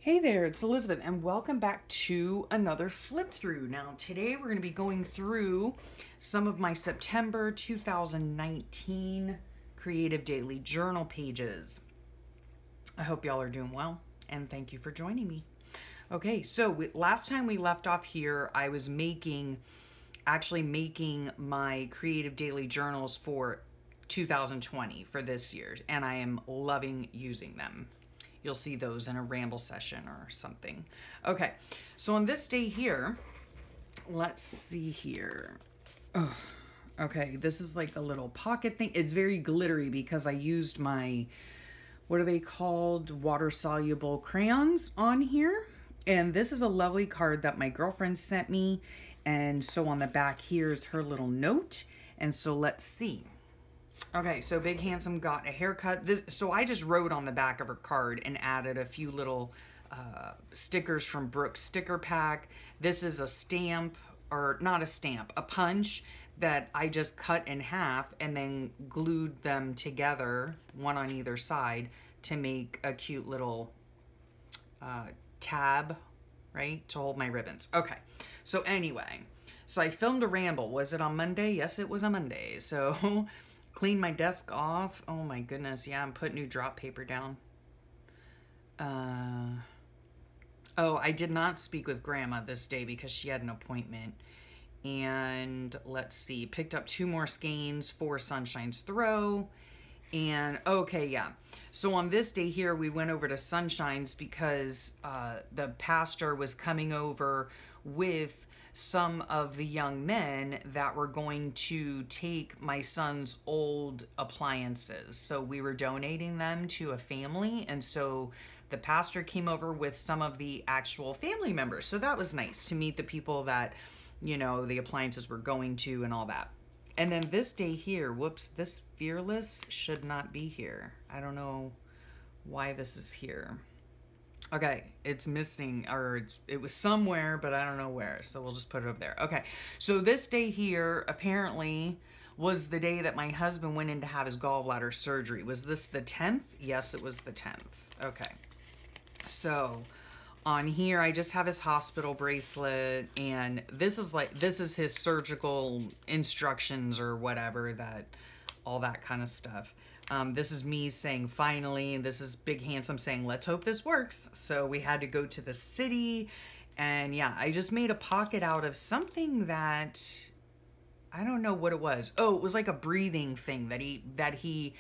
Hey there, it's Elizabeth, and welcome back to another flip through. Now, today we're going to be going through some of my September 2019 Creative Daily Journal pages. I hope y'all are doing well, and thank you for joining me. Okay, so last time we left off here, I was actually making my Creative Daily Journals for 2020 for this year, and I am loving using them. You'll see those in a ramble session or something. Okay, so on this day here, let's see here. Oh, okay, this is like a little pocket thing. It's very glittery because I used my, what are they called? Water-soluble crayons on here. And this is a lovely card that my girlfriend sent me. And so on the back here is her little note. And so let's see. Okay, so Big Handsome got a haircut. So I just wrote on the back of her card and added a few little stickers from Brooks Sticker Pack. This is a stamp, or not a stamp, a punch that I just cut in half and then glued them together, one on either side, to make a cute little tab, right, to hold my ribbons. Okay, so anyway, so I filmed a ramble. Was it on Monday? Yes, it was on Monday. So clean my desk off. Oh my goodness. Yeah, I'm putting new drop paper down. Oh, I did not speak with Grandma this day because she had an appointment. And let's see, picked up 2 more skeins for Sunshine's throw. And okay, yeah. So on this day here, we went over to Sunshine's because the pastor was coming over with some of the young men that were going to take my son's old appliances. So we were donating them to a family. And so the pastor came over with some of the actual family members. So that was nice to meet the people that, you know, the appliances were going to and all that. And then this day here, whoops, this Fearless should not be here. I don't know why this is here. Okay, it's missing, or it was somewhere, but I don't know where, so we'll just put it over there. Okay, so this day here apparently was the day that my husband went in to have his gallbladder surgery. Was this the 10th? Yes, it was the 10th. Okay, so on here I just have his hospital bracelet, and this is his surgical instructions or whatever, that all that kind of stuff. This is me saying finally, and this is Big Handsome saying let's hope this works. So we had to go to the city, and yeah, I just made a pocket out of something that I don't know what it was. Oh, it was like a breathing thing that he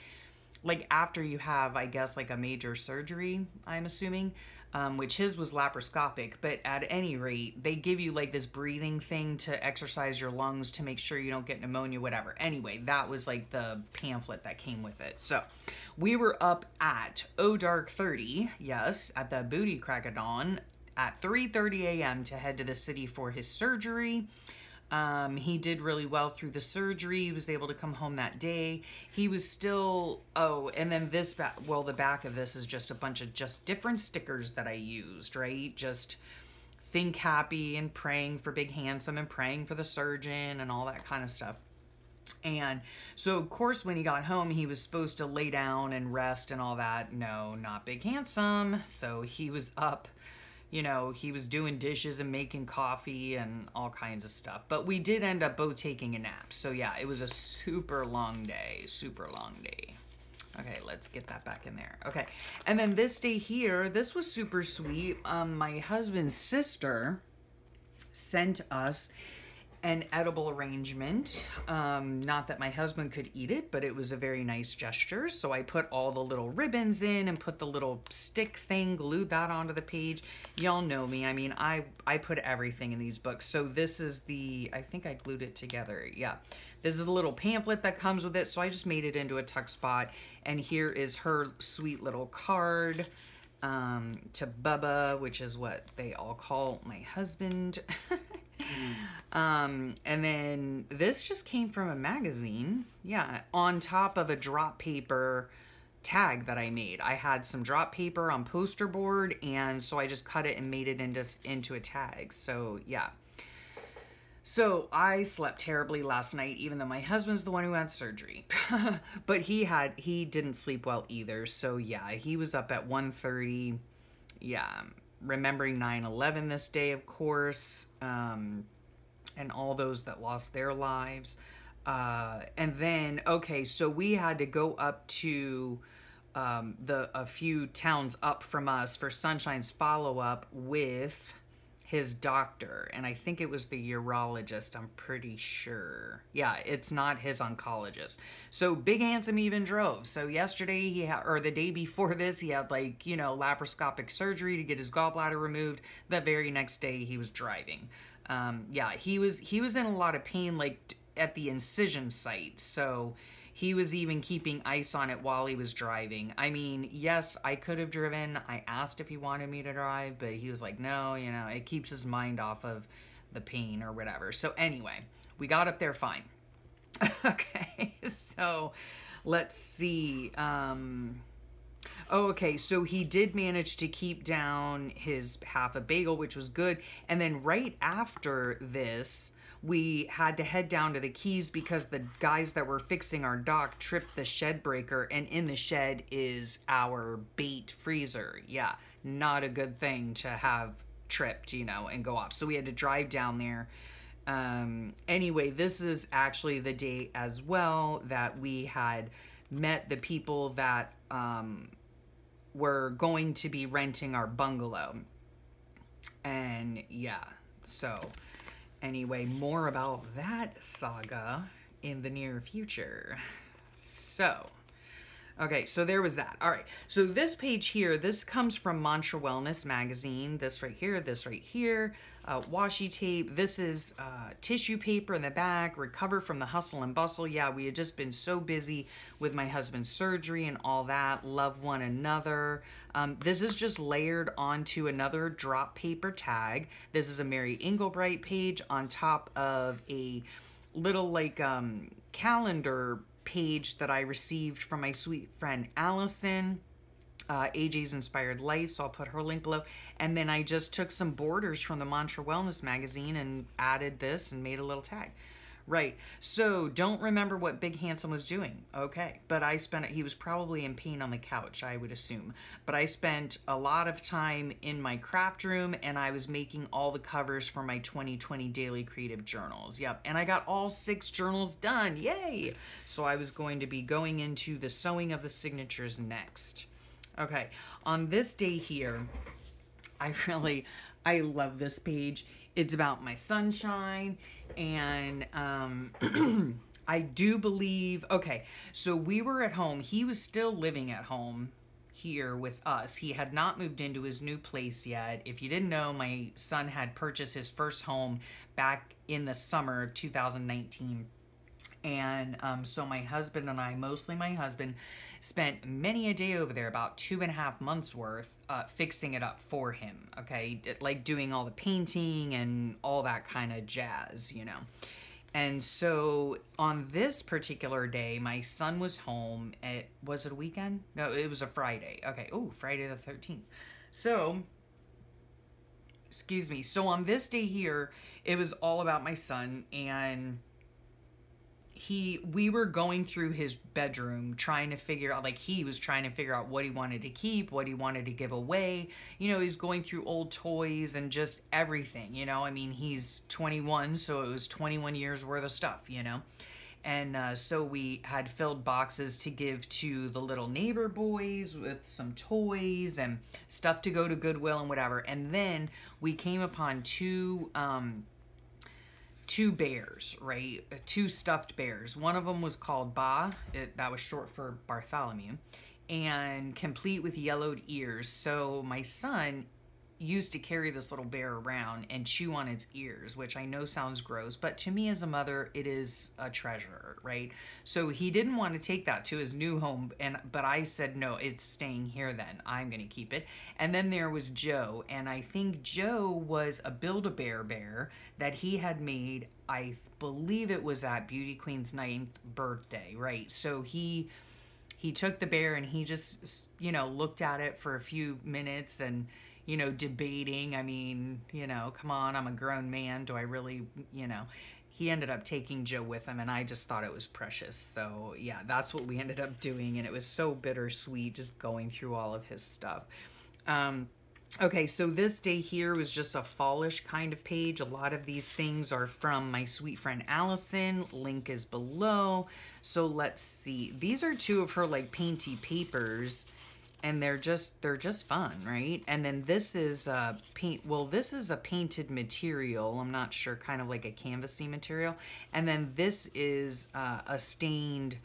like after you have, I guess, like a major surgery, I'm assuming, which his was laparoscopic, but at any rate, they give you like this breathing thing to exercise your lungs to make sure you don't get pneumonia, whatever. Anyway, that was like the pamphlet that came with it. So we were up at dark 30, yes, at the booty crack of dawn at 3:30 a.m. to head to the city for his surgery. He did really well through the surgery. He was able to come home that day. He was still, oh, and then this, the back of this is just a bunch of just different stickers that I used, right? Just think happy and praying for Big Handsome and praying for the surgeon and all that kind of stuff. And so, of course, when he got home, he was supposed to lay down and rest and all that. No, not Big Handsome. So he was up. You know, he was doing dishes and making coffee and all kinds of stuff. But we did end up both taking a nap. So yeah, it was a super long day. Super long day. Okay, let's get that back in there. Okay, and then this day here, this was super sweet. My husband's sister sent us an edible arrangement. Not that my husband could eat it, but it was a very nice gesture. So I put all the little ribbons in and put the little stick thing, glued that onto the page. Y'all know me. I mean, I put everything in these books. So this is I think I glued it together. Yeah. This is a little pamphlet that comes with it. So I just made it into a tuck spot. And here is her sweet little card to Bubba, which is what they all call my husband. And then this just came from a magazine. Yeah, on top of a drop paper tag that I made. I had some drop paper on poster board, and so I just cut it and made it into a tag. So yeah. So I slept terribly last night, even though my husband's the one who had surgery. But he didn't sleep well either. So yeah, he was up at 1:30. Yeah, remembering 9/11 this day, of course, and all those that lost their lives. And then, okay, so we had to go up to a few towns up from us for Sunshine's follow-up with his doctor, and I think it was the urologist, I'm pretty sure. Yeah, it's not his oncologist. So Big Handsome even drove. So yesterday or the day before this, he had like, laparoscopic surgery to get his gallbladder removed. The very next day he was driving. Yeah, he was in a lot of pain, like at the incision site. So he was even keeping ice on it while he was driving. I mean, yes, I could have driven. I asked if he wanted me to drive, but he was like, no, it keeps his mind off of the pain or whatever. So anyway, we got up there fine. Okay, so let's see. Okay, so he did manage to keep down his half a bagel, which was good. And then right after this, we had to head down to the Keys because the guys that were fixing our dock tripped the shed breaker, and in the shed is our bait freezer. Yeah, not a good thing to have tripped, and go off. So we had to drive down there. Anyway, this is actually the day as well that we had met the people that were going to be renting our bungalow. And yeah, so anyway, more about that saga in the near future. So, okay, so there was that. All right, so this page here, this comes from Mantra Wellness magazine. This right here, washi tape. This is tissue paper in the back. Recover from the hustle and bustle. Yeah, we had just been so busy with my husband's surgery and all that. Love one another. This is just layered onto another drop paper tag. This is a Mary Englebright page on top of a little like calendar page that I received from my sweet friend Allison, AJ's Inspired Life, so I'll put her link below. And then I just took some borders from the Mantra Wellness magazine and added this and made a little tag. Right, so don't remember what Big Handsome was doing. Okay, but he was probably in pain on the couch, I would assume. But I spent a lot of time in my craft room, and I was making all the covers for my 2020 daily creative journals. Yep, and I got all 6 journals done, yay! So I was going to be going into the sewing of the signatures next. Okay, on this day here, I love this page. It's about my sunshine, and I do believe, okay, so we were at home. He was still living at home here with us. He had not moved into his new place yet. If you didn't know, my son had purchased his first home back in the summer of 2019. And so my husband and I, mostly my husband, spent many a day over there, about 2.5 months worth, fixing it up for him, okay? Like doing all the painting and all that kind of jazz, And so on this particular day, my son was home. Was it a weekend? No, it was a Friday. Okay, Friday the 13th. So, excuse me. So on this day here, it was all about my son, and we were going through his bedroom trying to figure out, like, he was trying to figure out what he wanted to keep, what he wanted to give away. He's going through old toys and just everything, I mean, he's 21, so it was 21 years worth of stuff, And so we had filled boxes to give to the little neighbor boys with some toys and stuff to go to Goodwill and whatever. And then we came upon two bears, right? 2 stuffed bears. One of them was called Ba. That was short for Bartholomew, and complete with yellowed ears. So my son used to carry this little bear around and chew on its ears, which I know sounds gross, but to me as a mother, it is a treasure, right? So he didn't want to take that to his new home, but I said, no, it's staying here then. I'm going to keep it. And then there was Joe, and I think Joe was a Build-A-Bear bear that he had made, I believe it was at Beauty Queen's 9th birthday, right? So he took the bear and he just, looked at it for a few minutes and, debating. I mean, come on, I'm a grown man. Do I really, he ended up taking Joe with him, and I just thought it was precious. So yeah, that's what we ended up doing. And it was so bittersweet just going through all of his stuff. Okay, so this day here was just a fallish kind of page. A lot of these things are from my sweet friend Allison. Link is below. So let's see. These are two of her like painty papers, and they're just fun, right? And then this is this is a painted material. I'm not sure, kind of like a canvasy material. And then this is a stained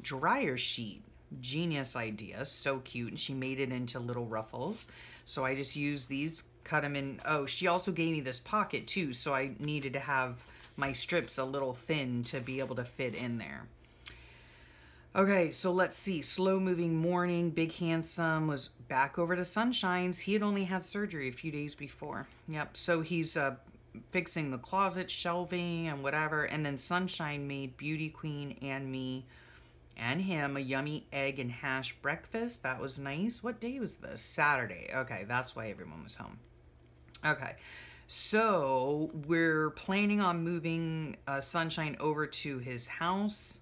dryer sheet. Genius idea, so cute. And she made it into little ruffles. So I just used these, cut them in. Oh, she also gave me this pocket too, so I needed to have my strips a little thin to be able to fit in there. Okay, so let's see. Slow moving morning. Big Handsome was back over to Sunshine's. He had only had surgery a few days before. Yep, so he's fixing the closet, shelving, and whatever. And then Sunshine made Beauty Queen and me and him a yummy egg and hash breakfast. That was nice. What day was this? Saturday. Okay, that's why everyone was home. Okay, so we're planning on moving Sunshine over to his house.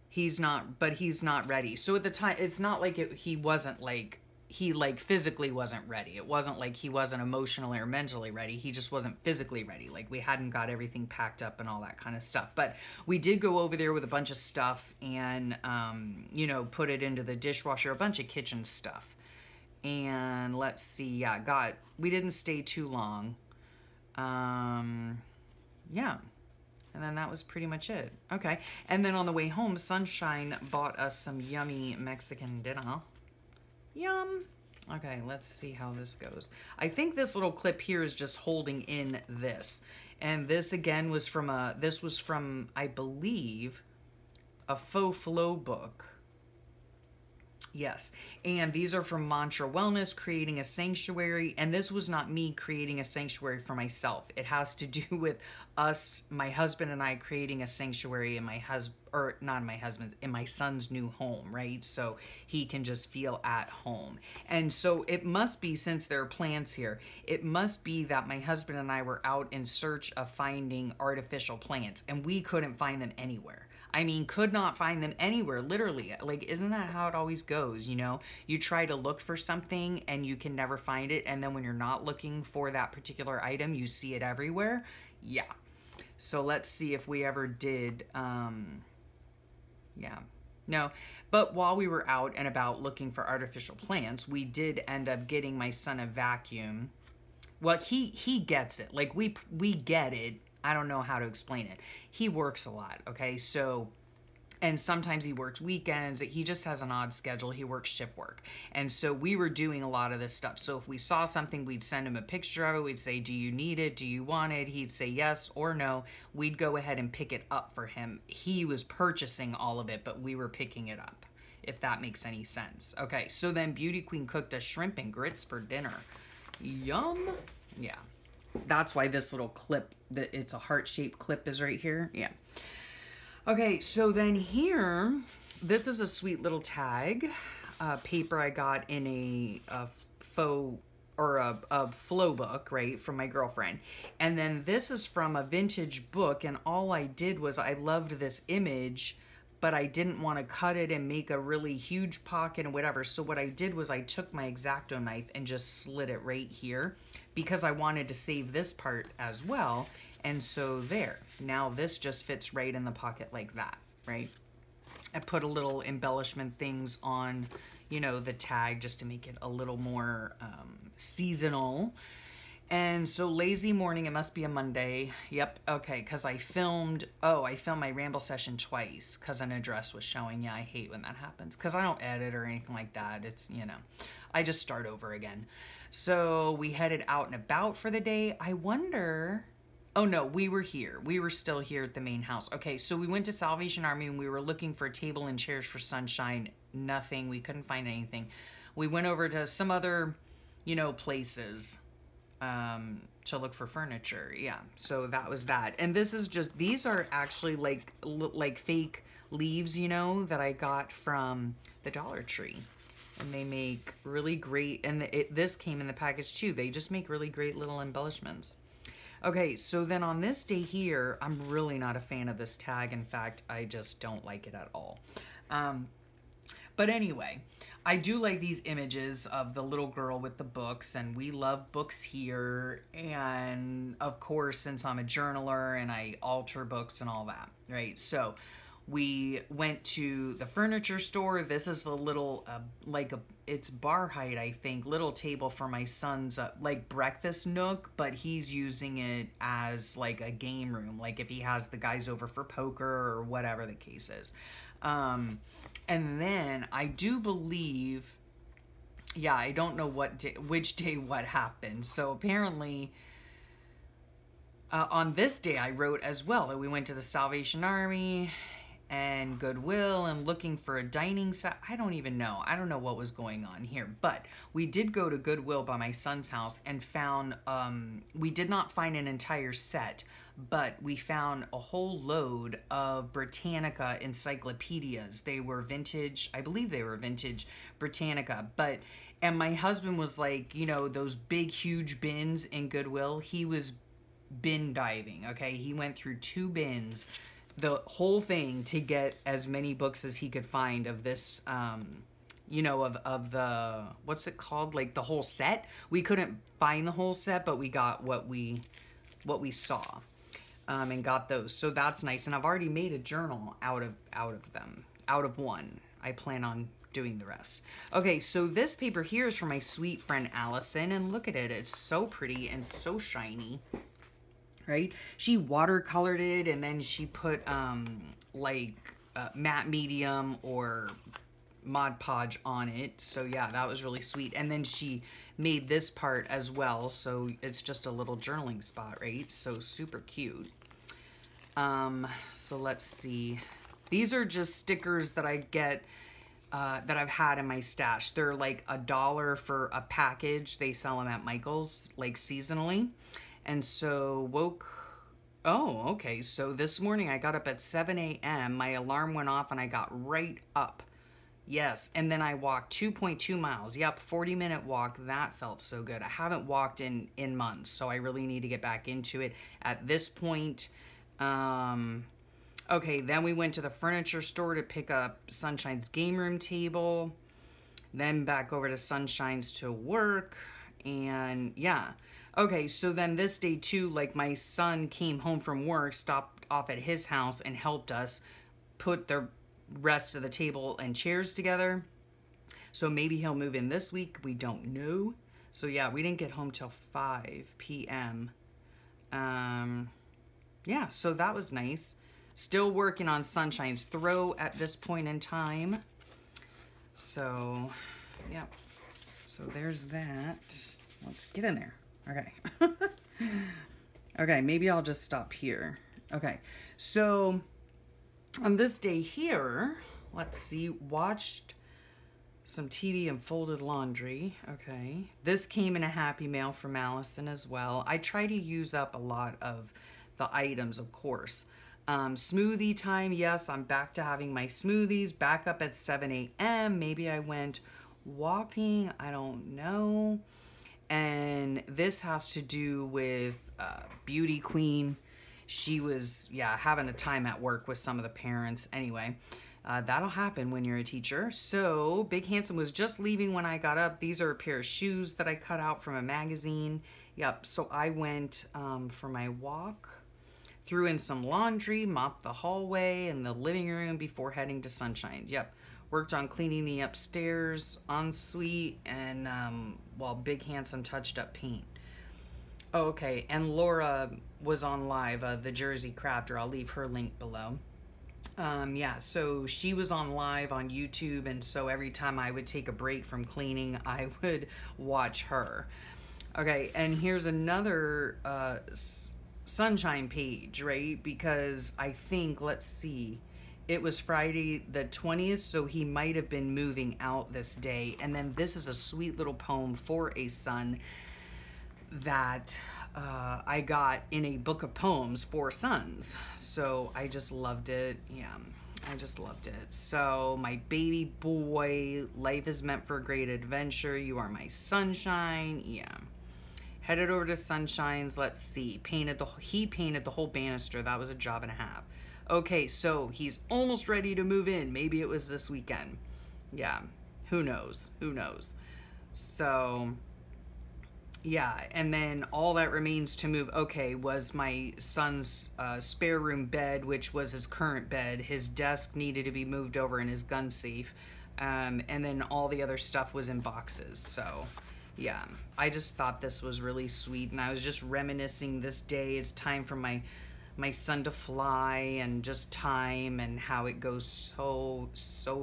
He's not ready. So at the time, it's not like he wasn't like, he like physically wasn't ready. It wasn't like he wasn't emotionally or mentally ready. He just wasn't physically ready. Like we hadn't got everything packed up and all that kind of stuff. But we did go over there with a bunch of stuff and, you know, put it into the dishwasher, a bunch of kitchen stuff. And let's see, yeah, we didn't stay too long. Yeah. And then that was pretty much it. Okay. And then on the way home, Sunshine bought us some yummy Mexican dinner. Yum. Okay, let's see how this goes. I think this little clip here is just holding in this. And this again was from I believe, a faux flow book. Yes, and these are from Mantra Wellness, Creating a Sanctuary, and this was not me creating a sanctuary for myself. It has to do with us, my husband and I, creating a sanctuary in in my son's new home, right? So he can just feel at home. And so it must be, since there are plants here, it must be that my husband and I were out in search of finding artificial plants, and we couldn't find them anywhere. I mean, could not find them anywhere, literally. Like, isn't that how it always goes, you know? You try to look for something and you can never find it. And then when you're not looking for that particular item, you see it everywhere. Yeah. So let's see if we ever did. Yeah. No. But while we were out and about looking for artificial plants, we did end up getting my son a vacuum. Well, he gets it. Like, we get it. I don't know how to explain it. He works a lot, okay? So, and sometimes he works weekends. He just has an odd schedule. He works shift work. And so we were doing a lot of this stuff. So if we saw something, we'd send him a picture of it. We'd say, do you need it? Do you want it? He'd say yes or no. We'd go ahead and pick it up for him. He was purchasing all of it, but we were picking it up, if that makes any sense. Okay, so then Beauty Queen cooked us shrimp and grits for dinner. Yum. Yeah. That's why this little clip, that it's a heart-shaped clip, is right here. Yeah. Okay, so then here, this is a sweet little tag paper I got in a faux or a flow book, right, from my girlfriend. And then this is from a vintage book, and all I did was I loved this image, but I didn't want to cut it and make a really huge pocket and whatever. So what I did was I took my X-Acto knife and just slit it right here, because I wanted to save this part as well. And so there, now this just fits right in the pocket like that, right? I put a little embellishment things on, you know, the tag just to make it a little more seasonal. And so lazy morning, it must be a Monday. Yep, okay, because I filmed my ramble session twice because an address was showing. Yeah, I hate when that happens because I don't edit or anything like that. It's, you know, I just start over again. So we headed out and about for the day. I wonder, oh no, we were here. We were still here at the main house. Okay, so we went to Salvation Army and we were looking for a table and chairs for Sunshine. Nothing, we couldn't find anything. We went over to some other, you know, places to look for furniture. Yeah, so that was that. And this is just, these are actually like fake leaves, you know, that I got from the Dollar Tree. And they make really great, and this came in the package too. They just make really great little embellishments. Okay, so then on this day here, I'm really not a fan of this tag. In fact, I just don't like it at all. But anyway, I do like these images of the little girl with the books, and we love books here. And of course, since I'm a journaler and I alter books and all that, right? So we went to the furniture store. This is the little, it's bar height, I think, little table for my son's like breakfast nook, but he's using it as like a game room, like if he has the guys over for poker or whatever the case is. And then I do believe, yeah, I don't know which day what happened. So apparently, on this day I wrote as well that we went to the Salvation Army and Goodwill and looking for a dining set. I don't even know. I don't know what was going on here, but we did go to Goodwill by my son's house and found, we did not find an entire set, but we found a whole load of Britannica encyclopedias. They were vintage, I believe they were vintage Britannica, and my husband was like, you know, those big, huge bins in Goodwill, he was bin diving, okay? He went through 2 bins, the whole thing, to get as many books as he could find of this, you know, of the, what's it called? Like the whole set. We couldn't find the whole set, but we got what we saw. And got those. So that's nice. And I've already made a journal out of them. Out of one. I plan on doing the rest. Okay, so this paper here is from my sweet friend Allison. And look at it. It's so pretty and so shiny. Right? She watercolored it and then she put matte medium or Mod Podge on it. So yeah, that was really sweet. And then she made this part as well. So it's just a little journaling spot, right? So super cute. So let's see. These are just stickers that I get, that I've had in my stash. They're like $1 for a package. They sell them at Michael's, like seasonally. And so oh, okay. So this morning I got up at 7 a.m. My alarm went off and I got right up. Yes. And then I walked 2.2 miles. Yep. 40-minute walk. That felt so good. I haven't walked in months, so I really need to get back into it at this point. Okay. Then we went to the furniture store to pick up Sunshine's game room table, then back over to Sunshine's to work. And yeah. Okay. So then this day too, like my son came home from work, stopped off at his house and helped us put the rest of the table and chairs together. So maybe he'll move in this week. We don't know. So yeah, we didn't get home till 5 p.m. Yeah, so that was nice. Still working on Sunshine's throw at this point in time. So, yeah. So there's that. Let's get in there. Okay. Okay, maybe I'll just stop here. Okay, so on this day here, let's see, watched some TV and folded laundry. Okay. This came in a happy mail from Allison as well. I try to use up a lot of the items, of course. Smoothie time. Yes, I'm back to having my smoothies. Back up at 7 a.m. Maybe I went walking. I don't know. And this has to do with Beauty Queen. She was, yeah, having a time at work with some of the parents. Anyway, that'll happen when you're a teacher. So Big Handsome was just leaving when I got up. These are a pair of shoes that I cut out from a magazine. Yep, so I went for my walk, threw in some laundry, mopped the hallway and the living room before heading to Sunshine. Yep, worked on cleaning the upstairs ensuite and while Big Handsome touched up paint. Oh, okay, and Laura was on live, the Jersey Crafter. I'll leave her link below. Yeah, so she was on live on YouTube, and so every time I would take a break from cleaning, I would watch her. Okay, and here's another Sunshine page, right? Because I think, let's see, it was Friday the 20th, so he might have been moving out this day. And then this is a sweet little poem for a son that I got in a book of poems for sons. So I just loved it. Yeah, I just loved it. So my baby boy, life is meant for a great adventure. You are my sunshine. Yeah. Headed over to Sunshine's. Let's see. He painted the whole banister. That was a job and a half. Okay, so he's almost ready to move in. Maybe it was this weekend. Yeah. Who knows? Who knows? So yeah, and then all that remains to move, okay, was my son's spare room bed, which was his current bed. His desk needed to be moved over in his gun safe. And then all the other stuff was in boxes. So yeah, I just thought this was really sweet, and I was just reminiscing this day. It's time for my son to fly, and just time and how it goes so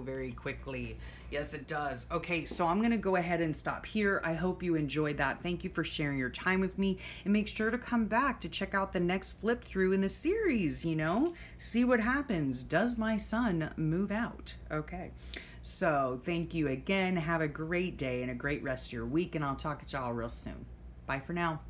very quickly. Yes, it does. Okay, so I'm gonna go ahead and stop here. I hope you enjoyed that. Thank you for sharing your time with me, and make sure to come back to check out the next flip through in the series, you know, see what happens. Does my son move out? Okay, so thank you again. Have a great day and a great rest of your week, and I'll talk to y'all real soon. Bye for now.